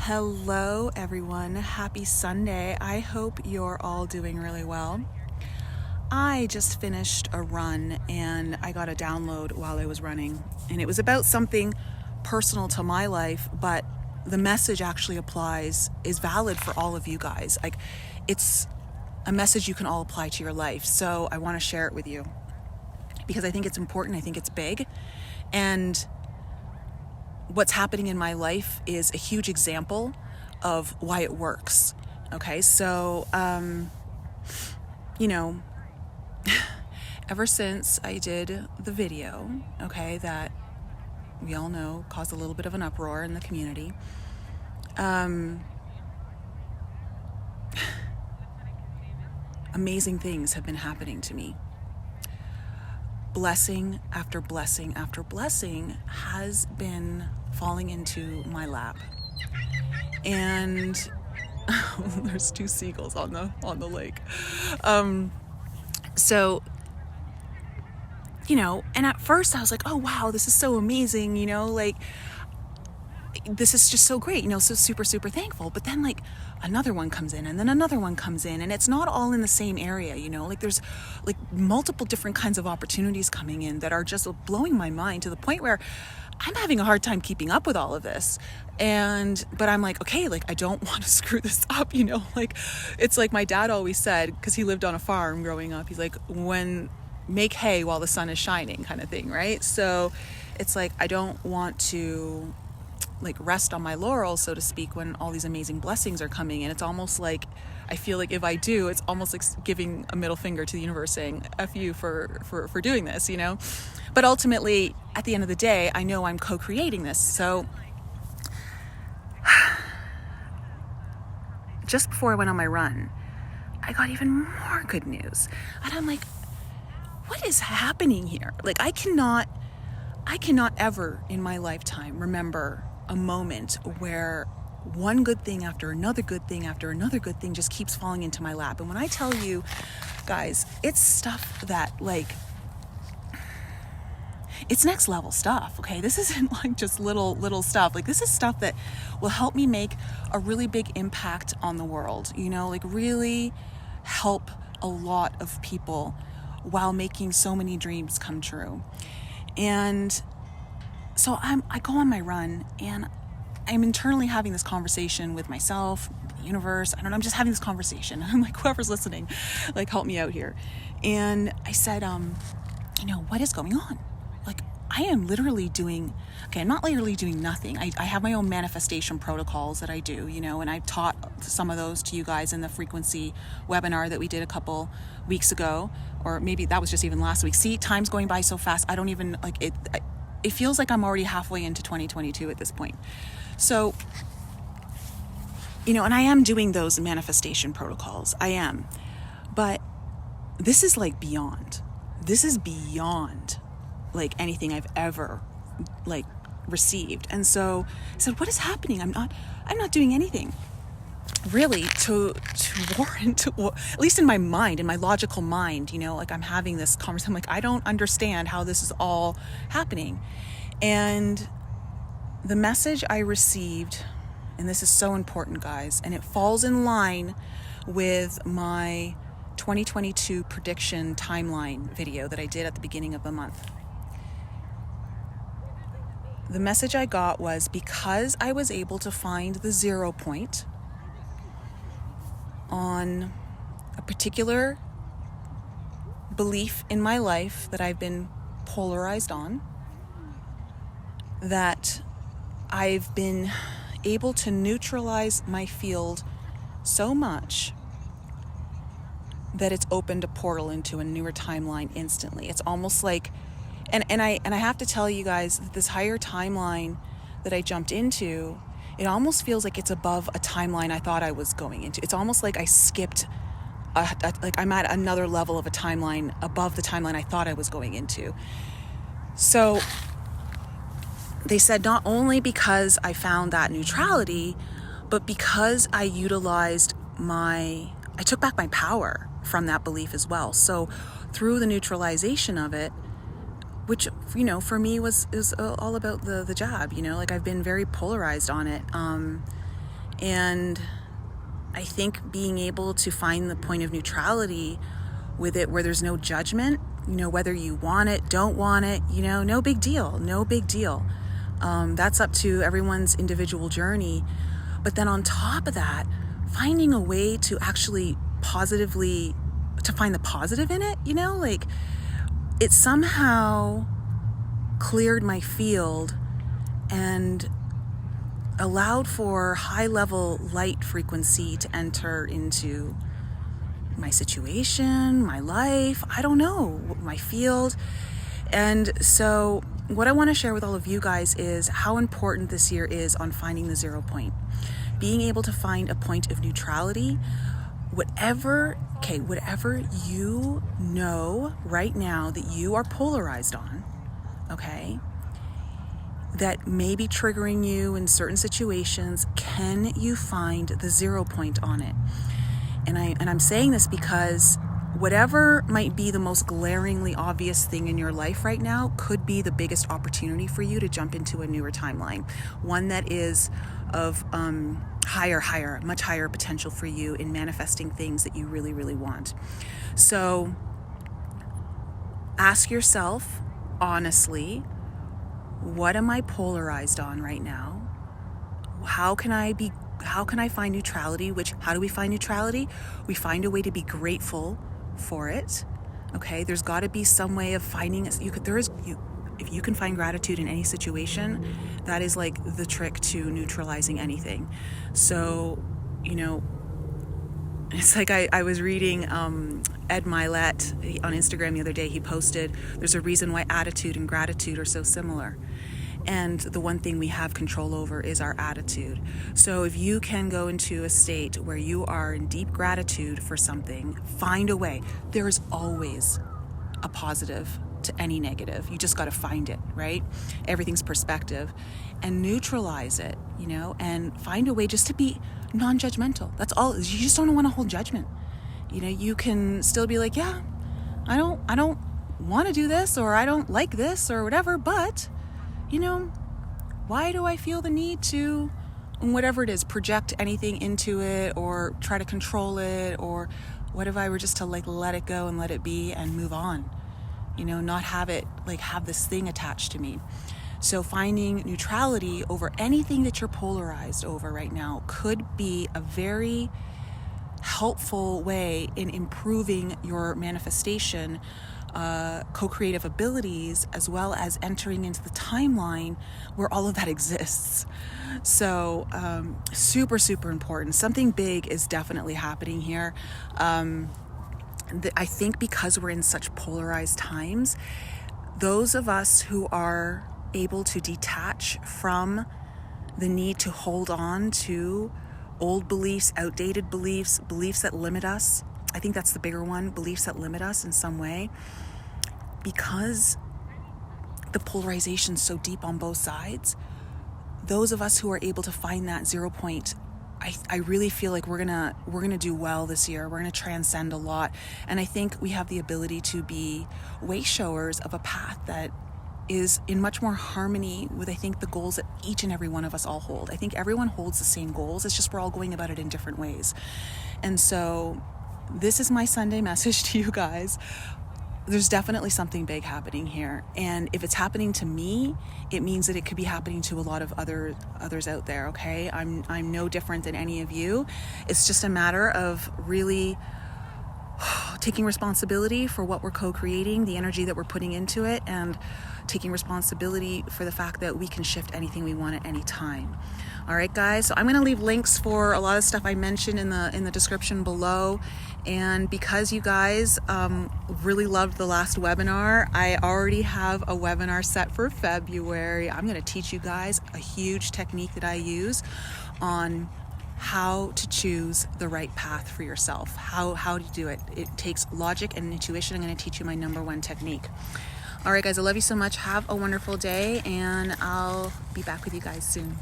Hello everyone, happy Sunday. I hope you're all doing really well. I just finished a run and I got a download while I was running, and it was about something personal to my life, but the message actually is valid for all of you guys. Like, it's a message you can all apply to your life. So I want to share it with you because I think it's important. I think it's big, and what's happening in my life is a huge example of why it works. Okay, so, ever since I did the video, okay, that we all know caused a little bit of an uproar in the community, amazing things have been happening to me. Blessing after blessing after blessing has been falling into my lap. And there's two seagulls on the lake. And at first I was like, oh wow, this is so amazing, this is just so great, so super, super thankful. But then another one comes in, and then another one comes in, and it's not all in the same area, there's multiple different kinds of opportunities coming in that are just blowing my mind to the point where I'm having a hard time keeping up with all of this. But I'm like, okay, I don't want to screw this up, it's like my dad always said, because he lived on a farm growing up, he's like, make hay while the sun is shining kind of thing, right? So it's like, I don't want to rest on my laurels, so to speak, when all these amazing blessings are coming in. It's almost like, I feel like if I do, it's almost like giving a middle finger to the universe saying, F you for doing this, But ultimately, at the end of the day, I know I'm co-creating this. So just before I went on my run, I got even more good news. And I'm like, what is happening here? I cannot ever in my lifetime remember a moment where one good thing after another good thing after another good thing just keeps falling into my lap. And when I tell you guys, it's stuff that it's next level stuff. Okay, this isn't just little stuff. This is stuff that will help me make a really big impact on the world, really help a lot of people while making so many dreams come true. And so I go on my run, and I'm internally having this conversation with myself, the universe. I don't know, I'm just having this conversation. I'm like, whoever's listening, help me out here. And I said, what is going on? I am literally doing, I'm not literally doing nothing. I have my own manifestation protocols that I do, and I taught some of those to you guys in the frequency webinar that we did a couple weeks ago, or maybe that was just even last week. See, time's going by so fast. I don't even, it feels like I'm already halfway into 2022 at this point. So, and I am doing those manifestation protocols. I am. But this is beyond. This is beyond anything I've ever received. And so I said, what is happening? I'm not doing anything really to warrant, at least in my mind, in my logical mind, I'm having this conversation. I don't understand how this is all happening. And the message I received, and this is so important, guys, and it falls in line with my 2022 prediction timeline video that I did at the beginning of the month. The message I got was, because I was able to find the 0 point on a particular belief in my life that I've been polarized on, that I've been able to neutralize my field so much that it's opened a portal into a newer timeline instantly. It's almost like, and I have to tell you guys that this higher timeline that I jumped into, it almost feels like it's above a timeline I thought I was going into. It's almost like I skipped, I'm at another level of a timeline above the timeline I thought I was going into. So they said, not only because I found that neutrality, but because I took back my power from that belief as well. So through the neutralization of it, which, for me is all about the jab, I've been very polarized on it. And I think being able to find the point of neutrality with it, where there's no judgment, whether you want it, don't want it, no big deal, no big deal. That's up to everyone's individual journey. But then on top of that, finding a way to actually to find the positive in it, like it somehow cleared my field and allowed for high level light frequency to enter into my situation, my life, I don't know, my field. And so what I want to share with all of you guys is how important this year is on finding the 0 point. Being able to find a point of neutrality, whatever you know right now that you are polarized on, okay, that may be triggering you in certain situations, can you find the 0 point on it? And I'm saying this because whatever might be the most glaringly obvious thing in your life right now could be the biggest opportunity for you to jump into a newer timeline, one that is of much higher potential for you in manifesting things that you really, really want. So ask yourself honestly, what am I polarized on right now? How can I find neutrality? How do we find neutrality? We find a way to be grateful for it. Okay, there's got to be some way of finding it. If you can find gratitude in any situation, that is like the trick to neutralizing anything. So, it's like I was reading Ed Milet on Instagram the other day. He posted, there's a reason why attitude and gratitude are so similar. And the one thing we have control over is our attitude. So if you can go into a state where you are in deep gratitude for something, find a way. There is always a positive to any negative. You just got to find it, right? Everything's perspective. And neutralize it, and find a way just to be non-judgmental. That's all. You just don't want to hold judgment. You can still be like, yeah, I don't want to do this, or I don't like this, or whatever, but why do I feel the need to, whatever it is, project anything into it or try to control it? Or what if I were just to let it go and let it be and move on? Not have it have this thing attached to me. So finding neutrality over anything that you're polarized over right now could be a very helpful way in improving your manifestation, co-creative abilities, as well as entering into the timeline where all of that exists. So super, super important. Something big is definitely happening here. I think because we're in such polarized times, those of us who are able to detach from the need to hold on to old beliefs, outdated beliefs, beliefs that limit us. I think that's the bigger one, beliefs that limit us in some way. Because the polarization is so deep on both sides, those of us who are able to find that 0 point, I really feel like we're gonna do well this year. We're gonna transcend a lot. And I think we have the ability to be way showers of a path that is in much more harmony with, I think, the goals that each and every one of us all hold. I think everyone holds the same goals. It's just we're all going about it in different ways. And so this is my Sunday message to you guys. There's definitely something big happening here. And if it's happening to me, it means that it could be happening to a lot of others out there, okay? I'm no different than any of you. It's just a matter of really taking responsibility for what we're co-creating, the energy that we're putting into it, and taking responsibility for the fact that we can shift anything we want at any time. All right, guys, so I'm going to leave links for a lot of stuff I mentioned in the description below. And because you guys really loved the last webinar, I already have a webinar set for February. I'm going to teach you guys a huge technique that I use on how to choose the right path for yourself, how to do it. It takes logic and intuition. I'm going to teach you my number one technique. All right, guys, I love you so much. Have a wonderful day, and I'll be back with you guys soon.